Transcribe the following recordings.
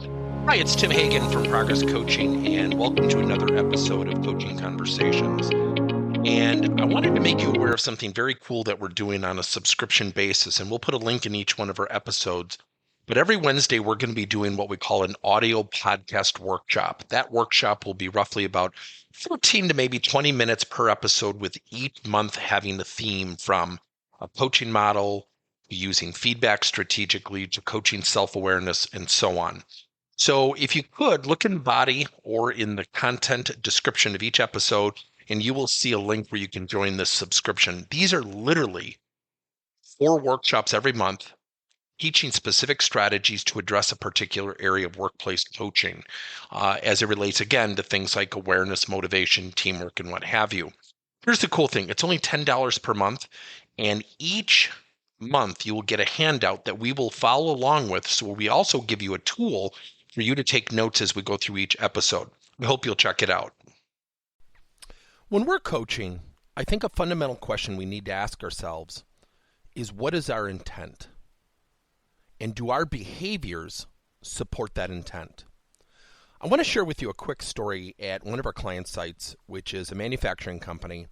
Hi, it's Tim Hagan from Progress Coaching, and welcome to another episode of Coaching Conversations. And I wanted to make you aware of something very cool that we're doing on a subscription basis, and we'll put a link in each one of our episodes. But every Wednesday, we're going to be doing what we call an audio podcast workshop. That workshop will be roughly about 14 to maybe 20 minutes per episode, with each month having a theme from a coaching model, using feedback strategically, to coaching self-awareness, and so on. So if you could, look in the body or in the content description of each episode, and you will see a link where you can join this subscription. These are literally 4 workshops every month, teaching specific strategies to address a particular area of workplace coaching, as it relates, again, to things like awareness, motivation, teamwork, and what have you. Here's the cool thing. It's only $10 per month, and each month you will get a handout that we will follow along with. So we also give you a tool for you to take notes as we go through each episode. We hope you'll check it out. When we're coaching, I think a fundamental question we need to ask ourselves is, what is our intent? And do our behaviors support that intent? I want to share with you a quick story at one of our client sites, which is a manufacturing company,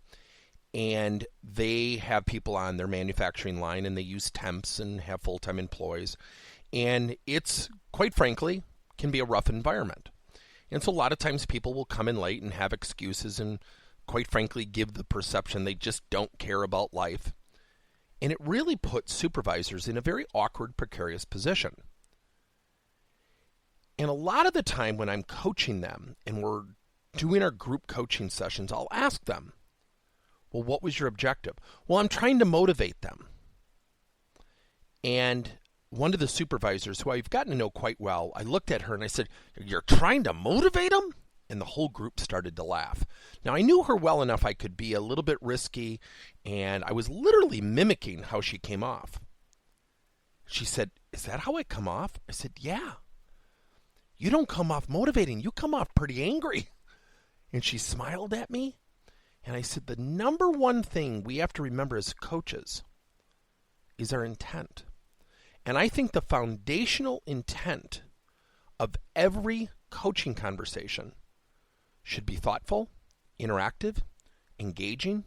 and they have people on their manufacturing line, and they use temps and have full-time employees. And it's, quite frankly, can be a rough environment. And so a lot of times people will come in late and have excuses and, quite frankly, give the perception they just don't care about life. And it really puts supervisors in a very awkward, precarious position. And a lot of the time when I'm coaching them and we're doing our group coaching sessions, I'll ask them, well, what was your objective? Well, I'm trying to motivate them. And one of the supervisors, who I've gotten to know quite well, I looked at her and I said, "You're trying to motivate them?" And the whole group started to laugh. Now, I knew her well enough I could be a little bit risky, and I was literally mimicking how she came off. She said, "Is that how I come off?" I said, "Yeah. You don't come off motivating. You come off pretty angry." And she smiled at me, and I said, the number one thing we have to remember as coaches is our intent. And I think the foundational intent of every coaching conversation should be thoughtful, interactive, engaging,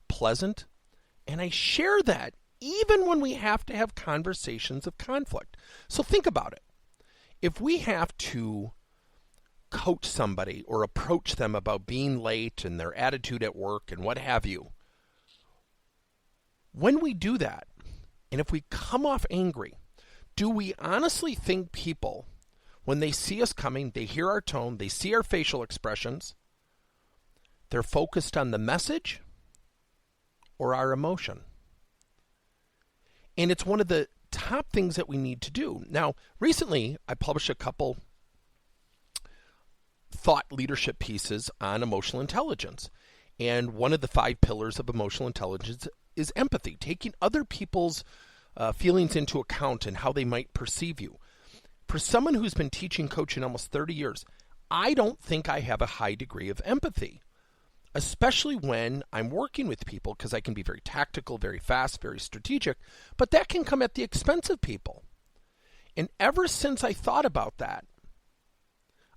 pleasant, and I share that even when we have to have conversations of conflict. So think about it. If we have to coach somebody or approach them about being late and their attitude at work and what have you, when we do that, and if we come off angry, do we honestly think people, when they see us coming, they hear our tone, they see our facial expressions, they're focused on the message or our emotion? And it's one of the top things that we need to do. Now, recently, I published a couple thought leadership pieces on emotional intelligence. And one of the 5 pillars of emotional intelligence is empathy, taking other people's feelings into account and how they might perceive you. For someone who's been teaching coaching almost 30 years, I don't think I have a high degree of empathy, especially when I'm working with people, because I can be very tactical, very fast, very strategic, but that can come at the expense of people. And ever since I thought about that,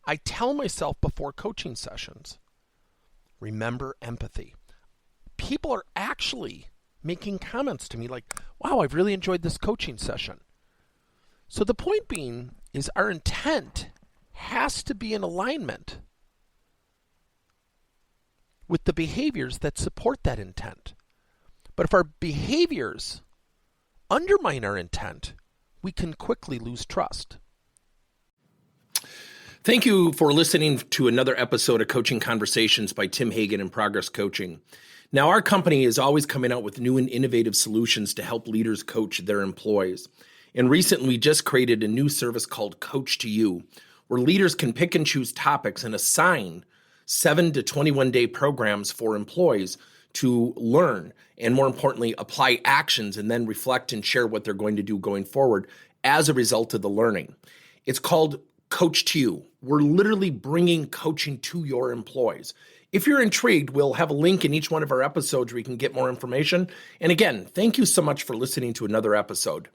I tell myself before coaching sessions, remember empathy. People are actually making comments to me like, "Wow, I've really enjoyed this coaching session." So the point being is our intent has to be in alignment with the behaviors that support that intent. But if our behaviors undermine our intent, we can quickly lose trust. Thank you for listening to another episode of Coaching Conversations by Tim Hagan and Progress Coaching. Now, our company is always coming out with new and innovative solutions to help leaders coach their employees. And recently, we just created a new service called Coach to You, where leaders can pick and choose topics and assign 7 to 21 day programs for employees to learn and, more importantly, apply actions and then reflect and share what they're going to do going forward as a result of the learning. It's called Coach to You. We're literally bringing coaching to your employees. If you're intrigued, we'll have a link in each one of our episodes where you can get more information. And again, thank you so much for listening to another episode.